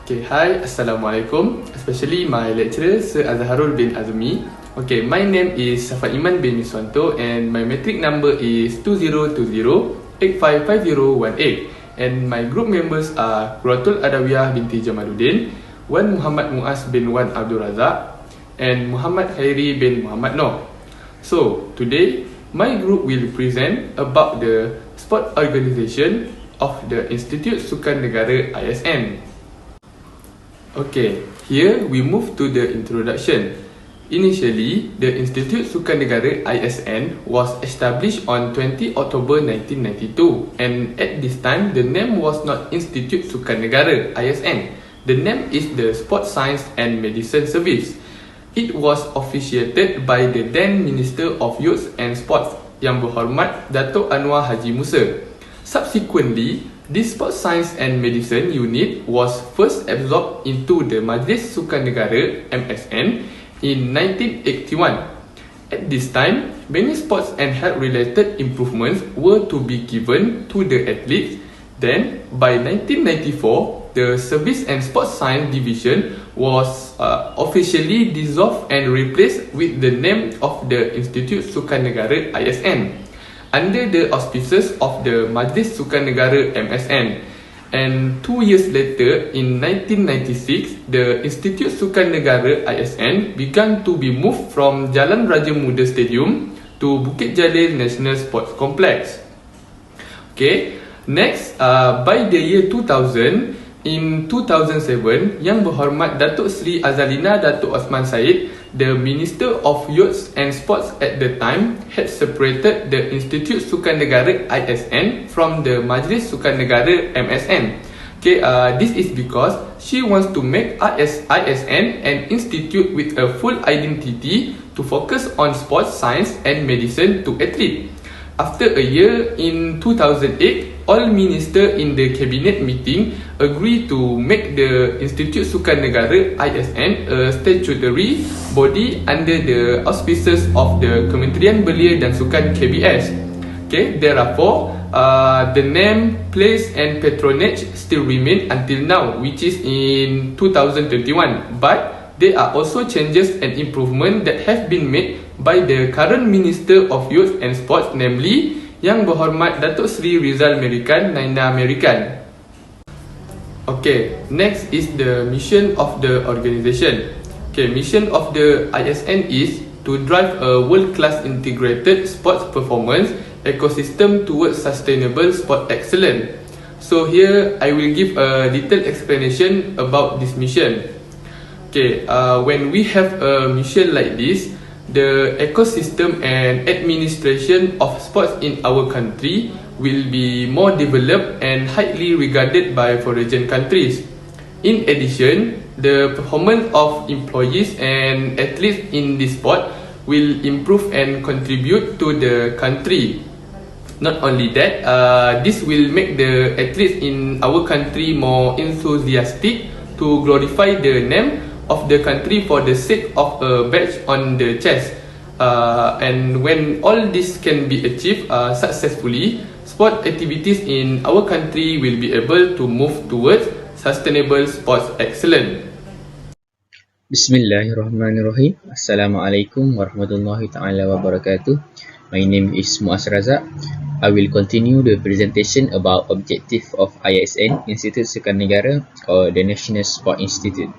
Okay, hi, Assalamualaikum. Especially my lecturer, Sir Azharul bin Azmi. Okay, my name is Safwan Aeman bin Miswanto and my metric number is 2020-855018. And my group members are Quratul Adawiyah binti Jamaluddin, Wan Muhammad Muaz bin Wan Abdul Razak, and Muhamad Khairi bin Muhammad Noh. So, today, my group will present about the sport organisation of the Institut Sukan Negara ISN. Okay, here we move to the introduction. Initially, the Institut Sukan Negara ISN was established on 20 October 1992, and at this time, the name was not Institut Sukan Negara ISN. The name is the Sport Science and Medicine Service. It was officiated by the then Minister of Youth and Sports, Yang Berhormat Datuk Anwar Haji Musa. Subsequently, this Sports Science and Medicine unit was first absorbed into the Majlis Sukan Negara (MSN) in 1981. At this time, many sports and health related improvements were to be given to the athletes. Then, by 1994, the Service and Sports Science Division was officially dissolved and replaced with the name of the Institut Sukan Negara ISN under the auspices of the Majlis Sukan Negara MSN. And 2 years later, in 1996, the Institut Sukan Negara ISN began to be moved from Jalan Raja Muda Stadium to Bukit Jalil National Sports Complex. Okay, next, by the year 2000, in 2007, Yang Berhormat Datuk Seri Azalina Datuk Osman Said, the Minister of Youth and Sports at the time, had separated the Institut Sukan Negara ISN from the Majlis Sukan Negara MSN. Okay, this is because she wants to make ISN an institute with a full identity to focus on sports science and medicine to athletes. After a year, in 2008, all ministers in the cabinet meeting agreed to make the Institut Sukan Negara ISN a statutory body under the auspices of the Kementerian Belia dan Sukan KBS. Okay, therefore, the name, place and patronage still remain until now, which is in 2021. But there are also changes and improvements that have been made by the current Minister of Youth and Sports, namely Yang Berhormat Datuk Seri Rizal Merican Naina Merican. Okay, next is the mission of the organisation. Okay, mission of the ISN is to drive a world-class integrated sports performance ecosystem towards sustainable sport excellence. So here I will give a detailed explanation about this mission. Okay, when we have a mission like this, the ecosystem and administration of sports in our country will be more developed and highly regarded by foreign countries. In addition, the performance of employees and athletes in this sport will improve and contribute to the country. Not only that, this will make the athletes in our country more enthusiastic to glorify the name of the country for the sake of a badge on the chest. And when all this can be achieved successfully, sport activities in our country will be able to move towards sustainable sports excellence. Bismillahirrahmanirrahim. Assalamualaikum warahmatullahi ta'ala wabarakatuh. My name is Muaz Razak. I will continue the presentation about objective of ISN, Institut Sukan Negara, or the National Sport Institute.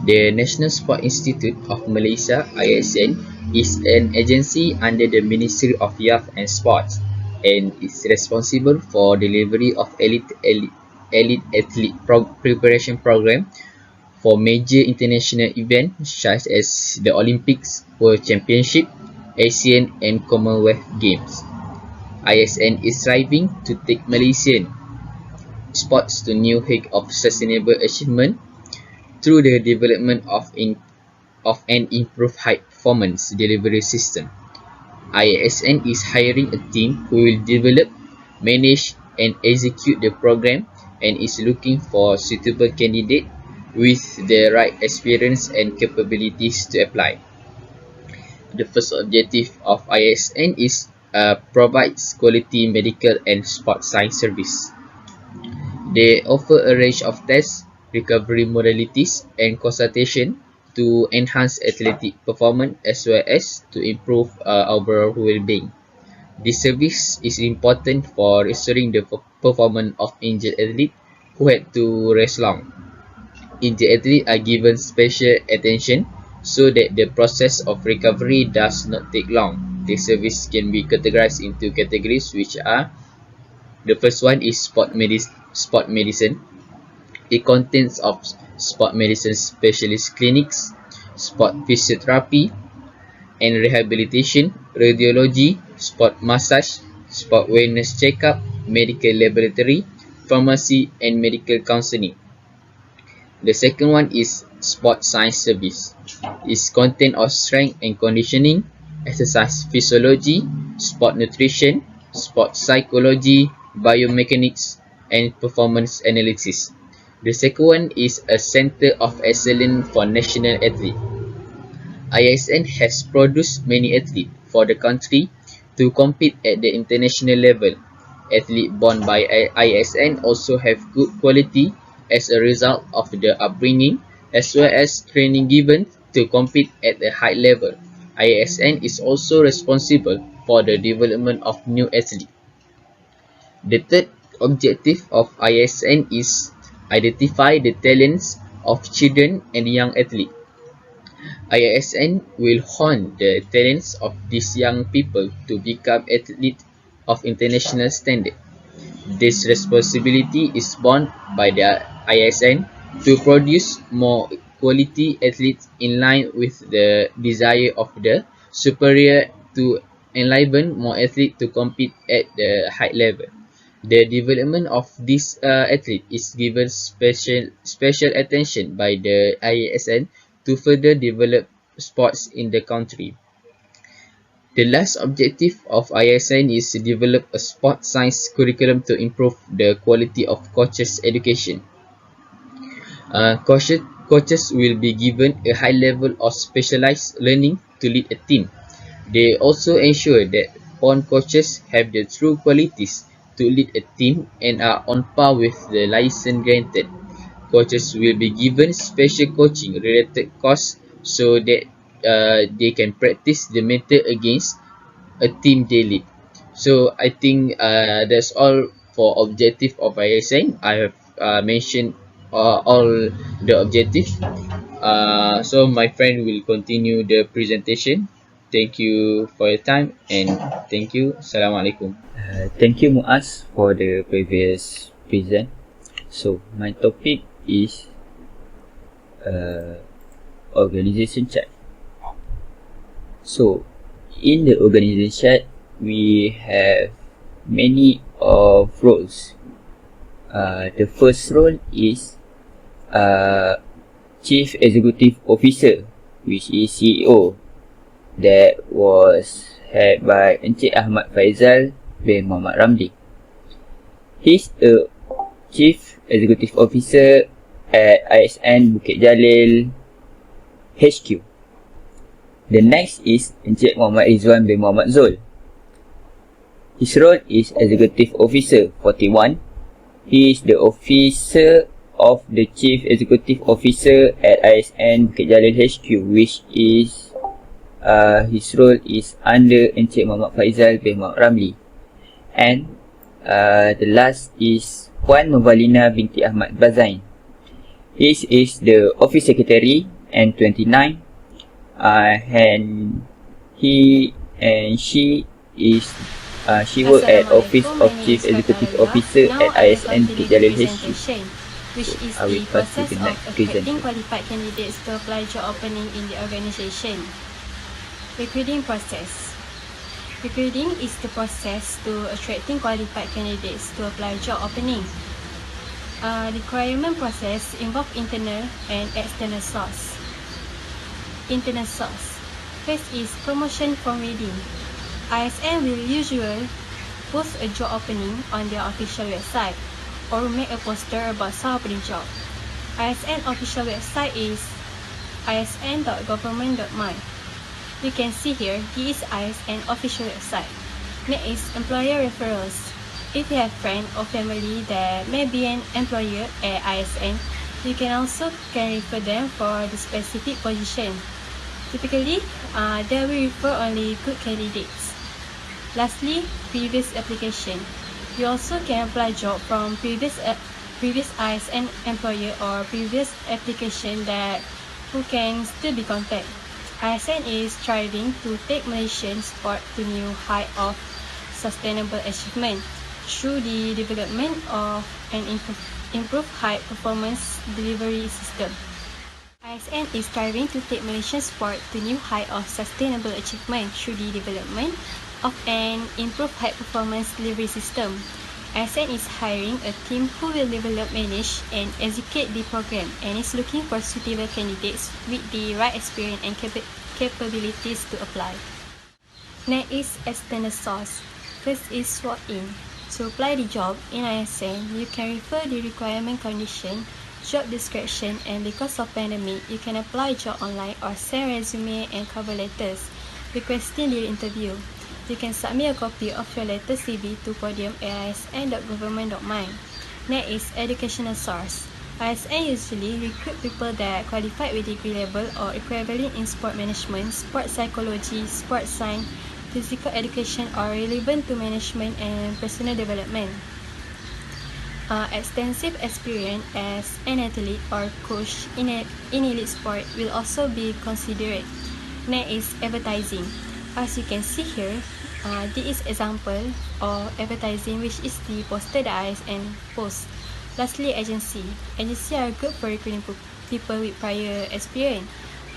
The National Sport Institute of Malaysia (ISN) is an agency under the Ministry of Youth and Sports and is responsible for delivery of elite athlete preparation program for major international events such as the Olympics, World Championship, Asian and Commonwealth Games. ISN is striving to take Malaysian sports to new height of sustainable achievement through the development of an improved high performance delivery system. ISN is hiring a team who will develop, manage and execute the program and is looking for suitable candidate with the right experience and capabilities to apply. The first objective of ISN is provides quality medical and sport science service. They offer a range of tests, recovery modalities, and consultation to enhance athletic performance as well as to improve overall well-being. This service is important for restoring the performance of injured athletes who had to rest long. Injured athletes are given special attention so that the process of recovery does not take long. This service can be categorized into categories which are: the first one is sport medicine. It contains of sport medicine specialist clinics, sport physiotherapy and rehabilitation, radiology, sport massage, sport wellness checkup, medical laboratory, pharmacy and medical counseling. The second one is sport science service. It's content of strength and conditioning, exercise physiology, sport nutrition, sport psychology, biomechanics, and performance analysis. The second one is a center of excellence for national athletes. ISN has produced many athletes for the country to compete at the international level. Athletes born by ISN also have good quality as a result of the upbringing as well as training given to compete at a high level. ISN is also responsible for the development of new athletes. The third objective of ISN is identify the talents of children and young athletes. ISN will hone the talents of these young people to become athletes of international standard. This responsibility is borne by the ISN to produce more quality athletes in line with the desire of the superior to enliven more athletes to compete at the high level. The development of this athlete is given special attention by the ISN to further develop sports in the country. The last objective of ISN is to develop a sport science curriculum to improve the quality of coaches' education. Coaches will be given a high level of specialized learning to lead a team. They also ensure that born coaches have the true qualities to lead a team and are on par with the license granted. Coaches will be given special coaching related course so that they can practice the method against a team daily. So I think that's all for objective of ISN. I have mentioned all the objective. So my friend will continue the presentation. Thank you for your time and thank you. Assalamualaikum. Thank you Muaz for the previous present. So my topic is organization chart. So in the organization chart we have many of roles. The first role is Chief Executive Officer, which is CEO, that was head by Encik Ahmad Faizal bin Muhammad Ramli. He's the Chief Executive Officer at ISN Bukit Jalil HQ. The next is Encik Muhammad Rizwan bin Muhammad Zul. His role is Executive Officer 41. He is the officer of the Chief Executive Officer at ISN Bukit Jalil HQ, which is his role is under Encik Muhammad Faizal bin Muhammad Ramli. And the last is Puan Novalina binti Ahmad Bazain. He is the Office Secretary and 29, and he and she is she worked at Office of Chief Executive Officer at ISN Bukit Jalil HQ. Which is I will the pass to process the of next attracting presenter. qualified candidates to apply job opening in the organisation. Recruiting process. Recruiting is the process to attracting qualified candidates to apply job opening. Requirement process involve internal and external source. Internal source. First is promotion from within. ISN will usually post a job opening on their official website or make a poster about some opening job. ISN official website is isn.government.my. You can see here, this is ISN official website. Next is employer referrals. If you have friend or family that may be an employer at ISN, You can also refer them for the specific position. Typically, they will refer only good candidates. Lastly, previous application. You also can apply job from previous ISN employer or previous application that who can still be contacted. ISN is striving to take Malaysian sport to new height of sustainable achievement through the development of an improved high performance delivery system. ISN is striving to take Malaysian sport to new height of sustainable achievement through the development of an improved high performance delivery system. ISN is hiring a team who will develop, manage, and execute the program and is looking for suitable candidates with the right experience and capabilities to apply. Next is external source. First is SWOT in. To apply the job in ISN, you can refer the requirement condition, job description, and because of pandemic, you can apply job online or send resume and cover letters requesting the interview. You can submit a copy of your latest CV to podium@isn.government.my. Next is educational source. ISN usually recruit people that qualified with degree level or equivalent in sport management, sport psychology, sport science, physical education, or relevant to management and personal development. Extensive experience as an athlete or coach in elite sport will also be considered. Next is advertising. As you can see here, this is example of advertising, which is the poster that ISN post. Lastly, agency. Agency are good for recruiting people with prior experience.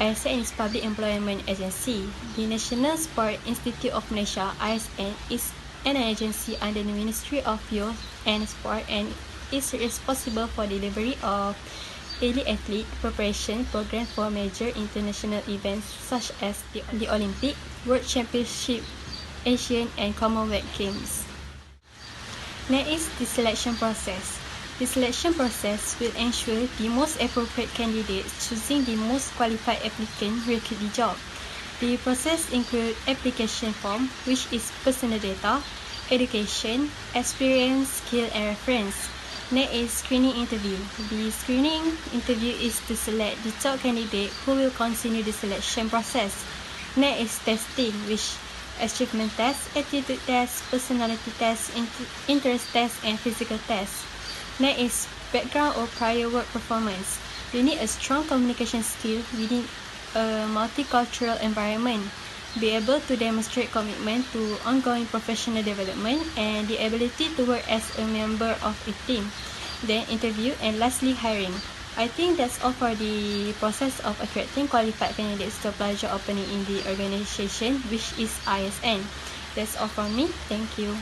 ISN is public employment agency. The National Sport Institute of Malaysia (ISN) is an agency under the Ministry of Youth and Sport and is responsible for delivery of elite athlete preparation program for major international events such as the Olympic, World Championship, Asian and Commonwealth Games. Next is the selection process. The selection process will ensure the most appropriate candidates choosing the most qualified applicant will get the job. The process includes application form, which is personal data, education, experience, skill and reference. Next is screening interview. The screening interview is to select the top candidate who will continue the selection process. Next is testing, which achievement test, attitude test, personality test, interest test, and physical test. Next is background or prior work performance. You need a strong communication skill within a multicultural environment, be able to demonstrate commitment to ongoing professional development, and the ability to work as a member of a team. Then interview, and lastly hiring. I think that's all for the process of attracting qualified candidates to apply job opening in the organization, which is ISN. That's all from me. Thank you.